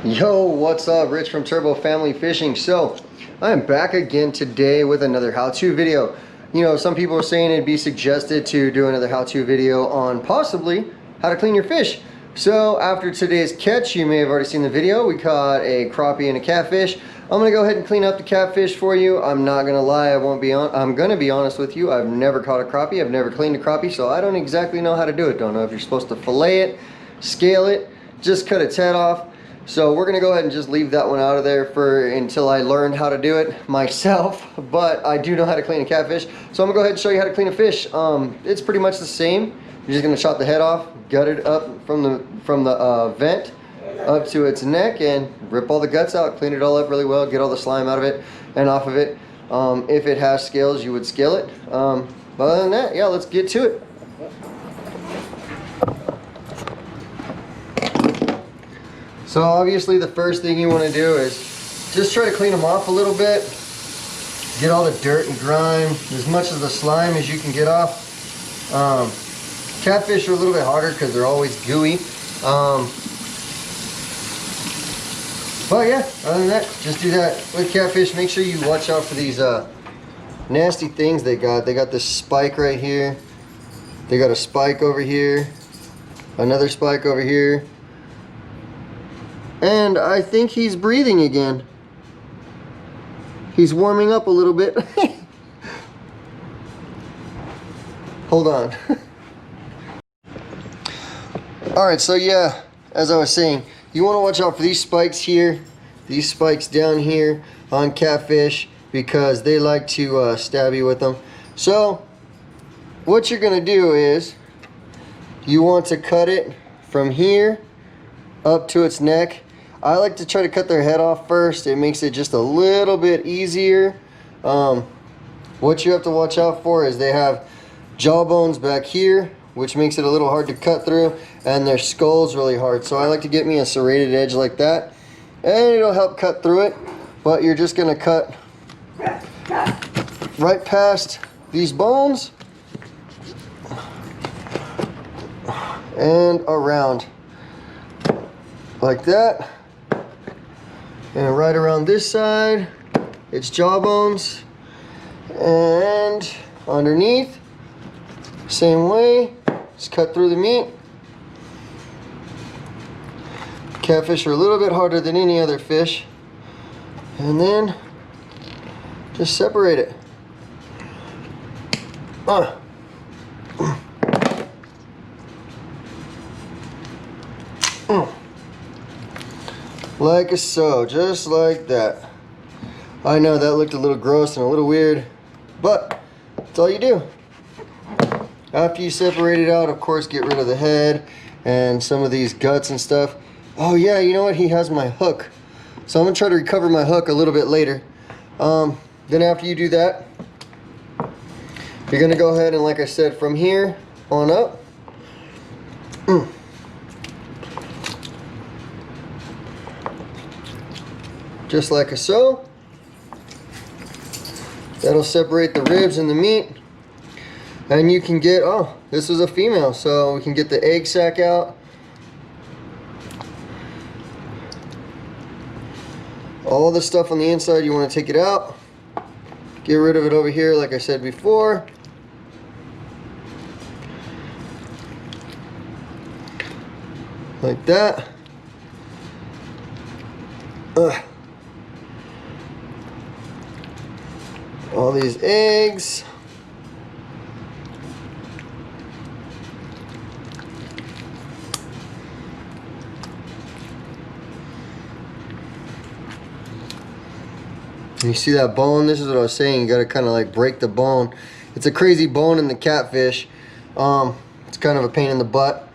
Yo, what's up? Rich from Turbo Family Fishing. So, I'm back again today with another how-to video. You know, some people are saying it'd be suggested to do another how-to video on possibly how to clean your fish. So, after today's catch, you may have already seen the video. We caught a crappie and a catfish. I'm gonna go ahead and clean up the catfish for you. I'm not gonna lie, I'm gonna be honest with you. I've never caught a crappie. I've never cleaned a crappie, so I don't exactly know how to do it. Don't know if you're supposed to fillet it, scale it, just cut its head off. So we're gonna go ahead and just leave that one out of there until I learned how to do it myself. But I do know how to clean a catfish, so I'm gonna go ahead and show you how to clean a fish. It's pretty much the same. You're just gonna chop the head off, gut it up from the vent up to its neck, and rip all the guts out. Clean it all up really well. Get all the slime out of it and off of it. If it has scales, you would scale it. But other than that, yeah, let's get to it. So obviously the first thing you want to do is just try to clean them off a little bit. Get all the dirt and grime, as much of the slime as you can get off. Catfish are a little bit harder because they're always gooey. But yeah, other than that, just do that with catfish. Make sure you watch out for these nasty things they got. They got this spike right here. They got a spike over here. Another spike over here. And I think he's breathing again. He's warming up a little bit. Hold on. Alright, so yeah, as I was saying, you want to watch out for these spikes here, these spikes down here on catfish, because they like to stab you with them. So, what you're going to do is, you want to cut it from here up to its neck. I like to try to cut their head off first. It makes it just a little bit easier. What you have to watch out for is they have jaw bones back here, which makes it a little hard to cut through, and their skull's really hard. So I like to get me a serrated edge like that, and it'll help cut through it. But you're just gonna cut right past these bones and around like that. And right around this side, it's jaw bones. And underneath, same way, just cut through the meat. Catfish are a little bit harder than any other fish. And then, just separate it. Like so, just like that. I know that looked a little gross and a little weird, but that's all you do. After you separate it out, of course, get rid of the head and some of these guts and stuff. Oh yeah, you know what? He has my hook. So I'm gonna try to recover my hook a little bit later. Then after you do that, you're gonna go ahead and, like I said, from here on up, just like so. That'll separate the ribs and the meat. And you can get, oh, this is a female, so we can get the egg sac out. All the stuff on the inside, you want to take it out. Get rid of it over here, like I said before. Like that. All these eggs. You see that bone? This is what I was saying. You gotta kind of like break the bone. It's a crazy bone in the catfish. It's kind of a pain in the butt.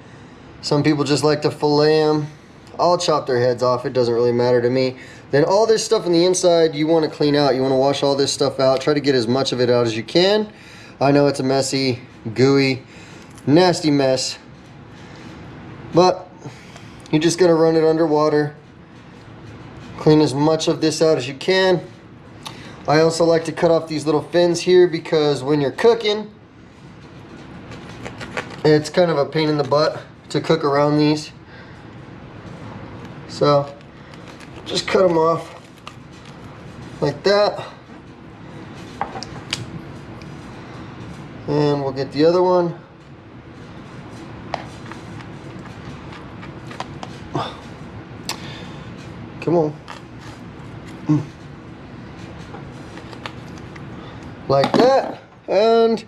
Some people just like to fillet them. I'll chop their heads off. It doesn't really matter to me. Then all this stuff on the inside you want to clean out. You want to wash all this stuff out. Try to get as much of it out as you can. I know it's a messy, gooey, nasty mess. But you're just going to run it underwater. Clean as much of this out as you can. I also like to cut off these little fins here because when you're cooking, it's kind of a pain in the butt to cook around these. So just cut them off like that. And we'll get the other one. Come on. Like that. And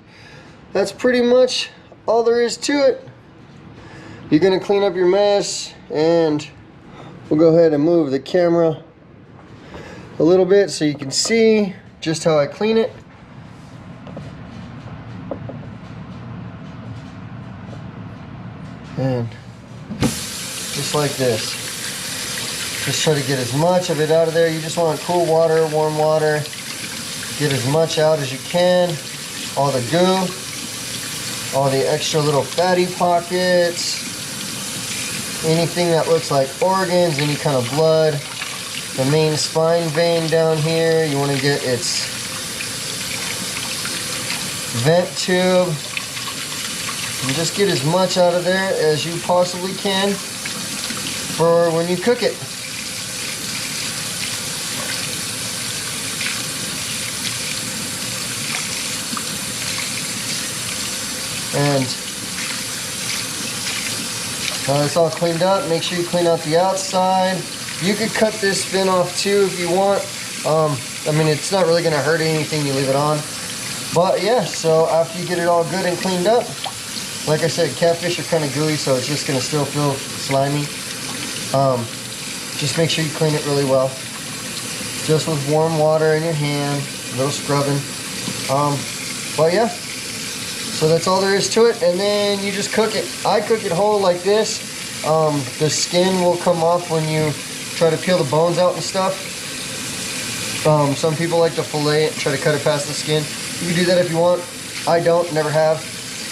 that's pretty much all there is to it. You're gonna clean up your mess, and we'll go ahead and move the camera a little bit so you can see just how I clean it. And just like this. Just try to get as much of it out of there. You just want cool water, warm water. Get as much out as you can. All the goo, all the extra little fatty pockets, anything that looks like organs, any kind of blood. The main spine vein down here, you want to get its vent tube. And just get as much out of there as you possibly can for when you cook it. And now it's all cleaned up. Make sure you clean out the outside. You could cut this fin off too if you want. I mean, it's not really gonna hurt anything, you leave it on. But yeah, so after you get it all good and cleaned up, like I said, catfish are kind of gooey, so it's just gonna still feel slimy. Just make sure you clean it really well. Just with warm water in your hand, a little scrubbing. But yeah, so that's all there is to it, and then you just cook it. I cook it whole like this. The skin will come off when you try to peel the bones out and stuff. Some people like to fillet it, try to cut it past the skin. You can do that if you want. I don't, never have.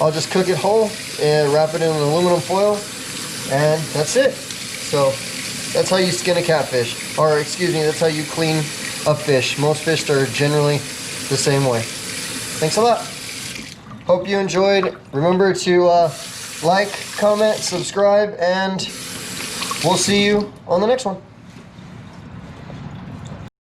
I'll just cook it whole and wrap it in aluminum foil, and that's it. So that's how you skin a catfish, or excuse me, that's how you clean a fish. Most fish are generally the same way. Thanks a lot. Hope you enjoyed. Remember to like, comment, subscribe, and we'll see you on the next one.